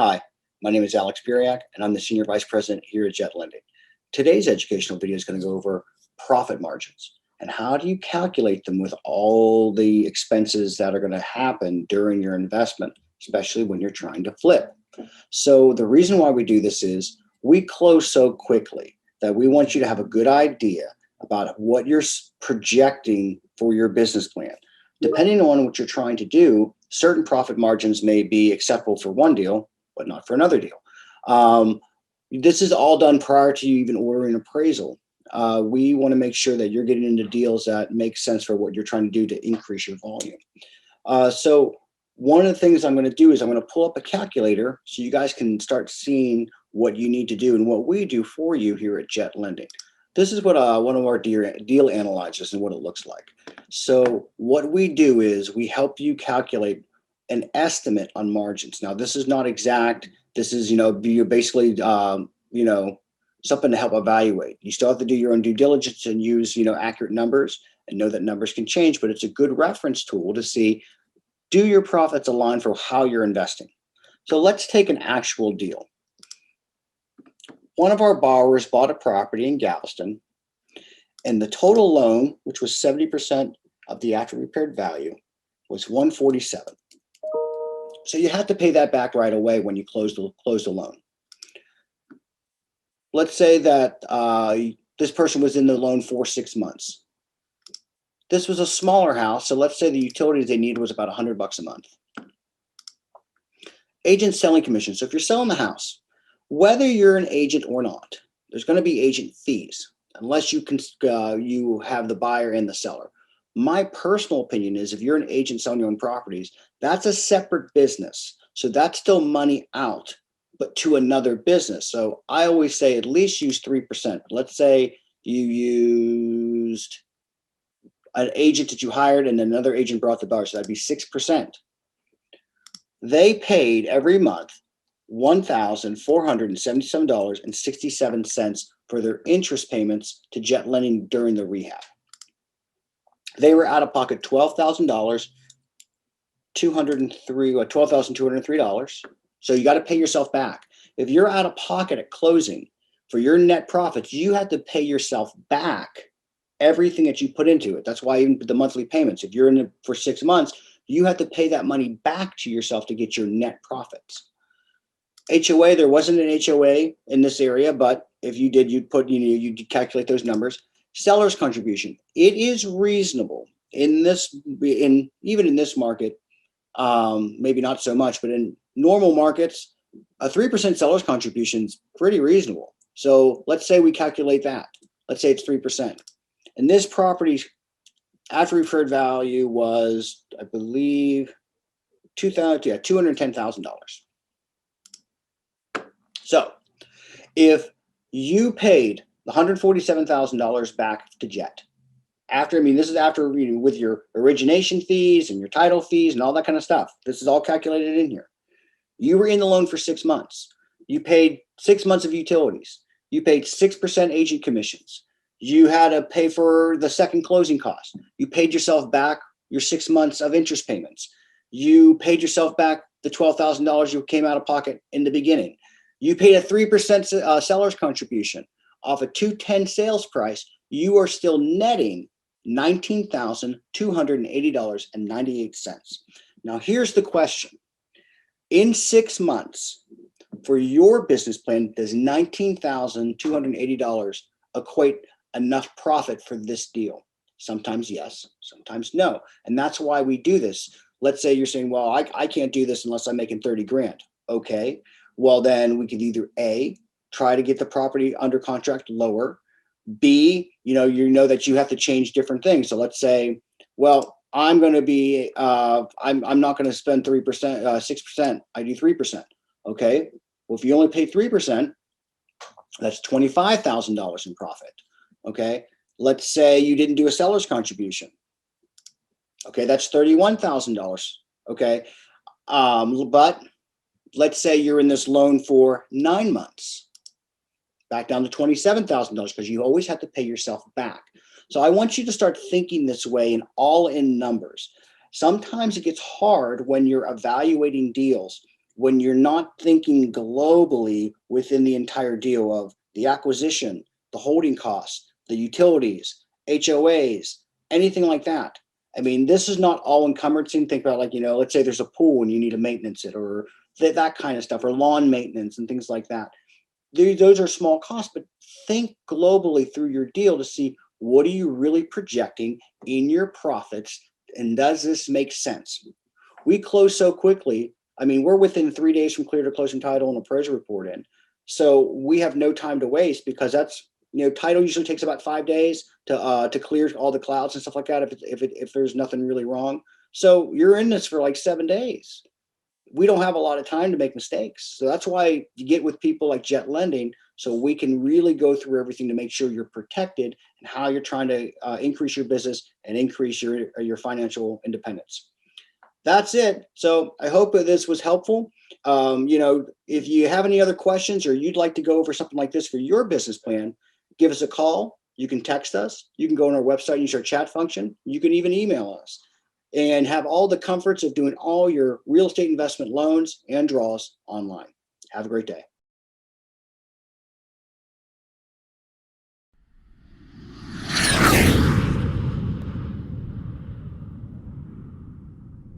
Hi, my name is Alex Buriak, and I'm the Senior Vice President here at Jet Lending. Today's educational video is going to go over profit margins and how do you calculate them with all the expenses that are going to happen during your investment, especially when you're trying to flip. So the reason why we do this is we close so quickly that we want you to have a good idea about what you're projecting for your business plan. Depending on what you're trying to do, certain profit margins may be acceptable for one deal, but not for another deal. This is all done prior to you even ordering appraisal. We want to make sure that you're getting into deals that make sense for what you're trying to do to increase your volume. So one of the things I'm going to do is I'm going to pull up a calculator so you guys can start seeing what you need to do and what we do for you here at Jet Lending. This is what one of our deal analyzers and what it looks like. So what we do is we help you calculate an estimate on margins. Now, this is not exact. This is, you basically, something to help evaluate. You still have to do your own due diligence and use, accurate numbers and know that numbers can change, but it's a good reference tool to see, do your profits align for how you're investing? So let's take an actual deal. One of our borrowers bought a property in Galveston, and the total loan, which was 70% of the after repaired value, was $147. So you have to pay that back right away when you close the loan. Let's say that this person was in the loan for 6 months. This was a smaller house, so let's say the utilities they needed was about $100 a month. Agent selling commission. So if you're selling the house, whether you're an agent or not, there's going to be agent fees unless you have the buyer and the seller. My personal opinion is if you're an agent selling your own properties, that's a separate business. So that's still money out, but to another business. So I always say at least use 3%. Let's say you used an agent that you hired and another agent brought the buyer, so that'd be 6%. They paid every month $1,477.67 for their interest payments to Jet Lending during the rehab. They were out of pocket $12,203. So you got to pay yourself back. If you're out of pocket at closing for your net profits, you have to pay yourself back everything that you put into it. That's why even the monthly payments, if you're in it for 6 months, you have to pay that money back to yourself to get your net profits. HOA, there wasn't an HOA in this area, but if you did, you'd put, you'd calculate those numbers. Seller's contribution. It is reasonable in this, even in this market, maybe not so much, but in normal markets, a 3% seller's contribution is pretty reasonable. So let's say we calculate that. Let's say it's 3%. And this property's after repaired value was, I believe, $210,000. So if you paid the $147,000 back to Jet, this is after with your origination fees and your title fees and all that kind of stuff. This is all calculated in here. You were in the loan for 6 months. You paid 6 months of utilities. You paid 6% agent commissions. You had to pay for the second closing cost. You paid yourself back your 6 months of interest payments. You paid yourself back the $12,000 you came out of pocket in the beginning. You paid a 3% seller's contribution. Off a $210 sales price, you are still netting $19,280.98. Now, here's the question. In 6 months, for your business plan, does $19,280 equate enough profit for this deal? Sometimes yes, sometimes no. And that's why we do this. Let's say you're saying, well, I can't do this unless I'm making 30 grand. Okay. Well, then we could either A, try to get the property under contract lower. B, you know that you have to change different things. So let's say, well, I'm going to be, I'm not going to spend 3%, 6%. I do 3%. Okay. Well, if you only pay 3%, that's $25,000 in profit. Okay. Let's say you didn't do a seller's contribution. Okay. That's $31,000. Okay. But let's say you're in this loan for 9 months, back down to $27,000 because you always have to pay yourself back. So I want you to start thinking this way in all in numbers. Sometimes it gets hard when you're evaluating deals when you're not thinking globally within the entire deal of the acquisition, the holding costs, the utilities, HOAs, anything like that. I mean, this is not all encompassing. Think about, like, let's say there's a pool and you need to maintenance it, or that kind of stuff, or lawn maintenance and things like that. Those are small costs, but think globally through your deal to see what are you really projecting in your profits, and does this make sense? We close so quickly. I mean, we're within 3 days from clear to closing title and appraisal report in. So we have no time to waste, because that's, title usually takes about 5 days to clear all the clouds and stuff like that if there's nothing really wrong. So you're in this for like 7 days. We don't have a lot of time to make mistakes. So that's why you get with people like Jet Lending, so we can really go through everything to make sure you're protected and how you're trying to increase your business and increase your financial independence. That's it. So I hope that this was helpful. If you have any other questions or you'd like to go over something like this for your business plan, give us a call. You can text us. You can go on our website and use our chat function. You can even email us, and have all the comforts of doing all your real estate investment loans and draws online. Have a great day.